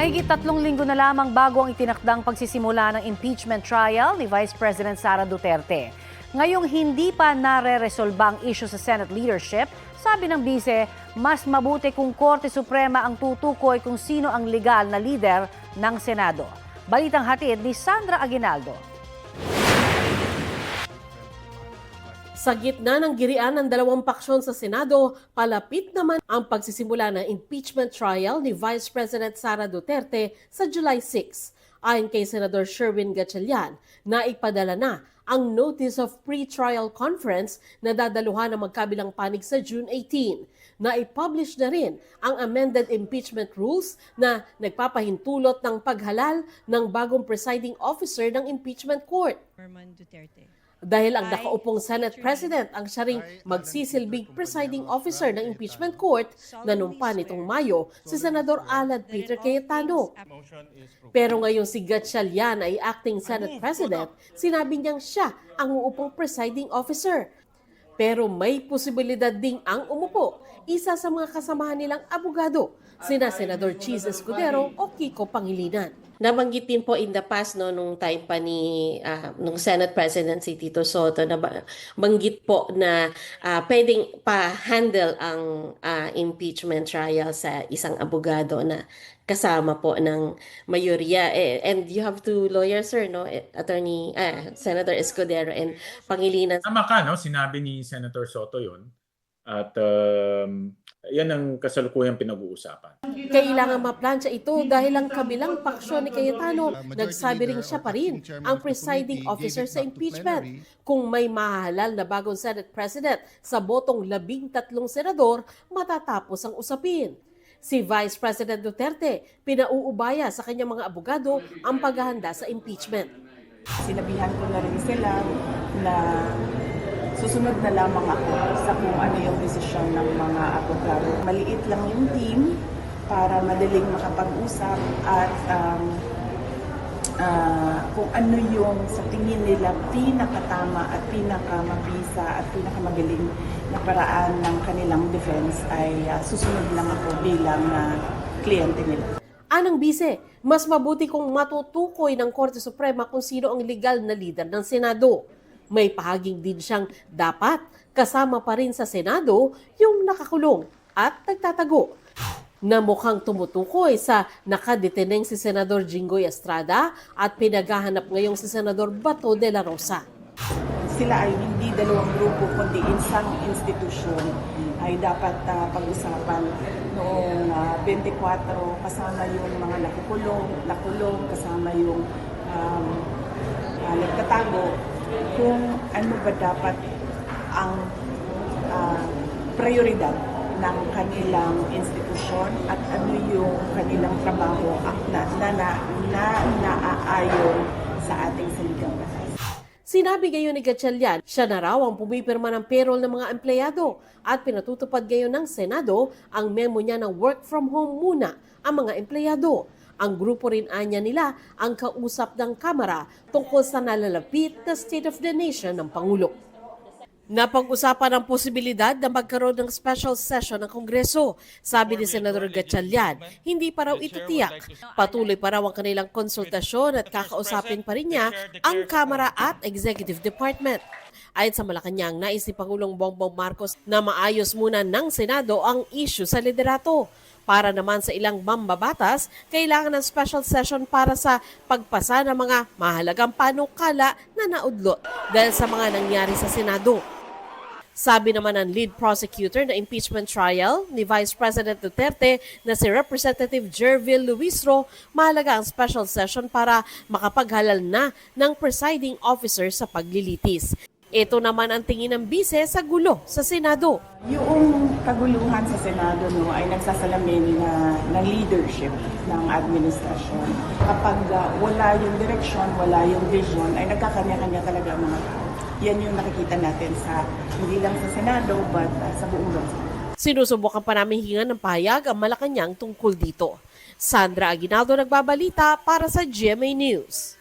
Mahigit 3 linggo na lamang bago ang itinakdang pagsisimula ng impeachment trial ni Vice President Sara Duterte. Ngayong hindi pa nare-resolba ang issue sa Senate leadership, sabi ng bise, mas mabuti kung Korte Suprema ang tutukoy kung sino ang legal na leader ng Senado. Balitang hatid ni Sandra Aguinaldo. Sa gitna ng girian ng dalawang paksyon sa Senado, palapit naman ang pagsisimula ng impeachment trial ni Vice President Sara Duterte sa July 6. Ayon kay Senador Sherwin Gatchalian, naipadala na ang Notice of Pre-Trial Conference na dadaluhan ng magkabilang panig sa June 18. Naipublish na rin ang amended impeachment rules na nagpapahintulot ng paghalal ng bagong presiding officer ng impeachment court. Dahil ang nakaupong Senate President ang siya ring magsisilbing presiding officer ng impeachment court na numpa nitong Mayo si Senador Alad Peter Cayetano. Pero ngayong si Gatchalian ay acting Senate President, sinabi niyang siya ang uupong presiding officer. Pero may posibilidad ding ang umupo, isa sa mga kasamahan nilang abogado, sina Senador Cheese Escudero o Kiko Pangilinan. Nabanggit din po in the past nung time pa ni nung Senate President si Tito Soto na banggit po na pwedeng pa-handle ang impeachment trial sa isang abogado na kasama po ng mayorya. And you have two lawyers, sir, no? Attorney Senator Escudero and Pangilinan. Tama ka, no? Sinabi ni Senator Soto yun. At yan ang kasalukuyang pinag-uusapan. Kailangan maplansya ito dahil ang kabilang paksyon ni Cayetano, nagsabi rin siya pa rin ang presiding officer sa impeachment. Kung may mahahalal na bagong Senate President sa botong 13 senador, matatapos ang usapin. Si Vice President Duterte, pinauubaya sa kanyang mga abogado ang paghahanda sa impeachment. Sinabihan ko na rin sila na susunod na lamang ako sa kung ano yung desisyon ng mga abogado. Maliit lang yung team para madaling makapag-usap at kung ano yung sa tingin nila pinakatama at pinakamabisa at pinakamagaling na paraan ng kanilang defense ay susunod lang ako bilang kliyente nila. Anang bise, mas mabuti kung matutukoy ng Korte Suprema kung sino ang legal na leader ng Senado. May pahaging din siyang dapat kasama pa rin sa Senado yung nakakulong at nagtatago na mukhang tumutukoy sa nakadeteneng si Senador Jinggoy Estrada at pinaghahanap ngayong si Senador Bato de la Rosa. Sila ay hindi dalawang grupo kundi isang institusyon ay dapat pag-usapan noong 24 kasama yung mga nakulong, kasama yung nagtatago kung ano ba dapat ang prioridad ng kanilang institusyon at ano yung kanilang trabaho na naaayon sa ating saligang batas. Sinabi gayon ni Gatchalian, siya na raw ang pumipirma ng payroll ng mga empleyado at pinatutupad gayon ng Senado ang memo niya na work from home muna ang mga empleyado. Ang grupo rin anya nila ang kausap ng Kamara tungkol sa nalalapit na State of the Nation ng Pangulo. Napag-usapan ang posibilidad na magkaroon ng special session ng Kongreso. Sabi ni Senador Gatchalian, hindi pa raw ito tiyak. Patuloy pa raw ang kanilang konsultasyon at kakausapin pa rin niya ang Kamara at Executive Department. Ayon sa Malacanang, nais ni Pangulong Bongbong Marcos na maayos muna ng Senado ang issue sa liderato. Para naman sa ilang mambabatas, kailangan ng special session para sa pagpasa ng mga mahalagang panukala na naudlot dahil sa mga nangyari sa Senado. Sabi naman ng lead prosecutor na impeachment trial ni Vice President Duterte na si Representative Jervil Luisro, mahalaga ang special session para makapaghalal na ng presiding officer sa paglilitis. Ito naman ang tingin ng bise sa gulo sa Senado. Yung kaguluhan sa Senado ay nagsasalamin na leadership ng administrasyon. Kapag wala yung direction, wala yung vision, ay nagkakanya-kanya talaga ang mga tao. Yan yung nakikita natin hindi lang sa Senado, but sa buong bansa. Sinusubukan pa namin hingan ng pahayag ang Malacanang tungkol dito. Sandra Aguinaldo nagbabalita para sa GMA News.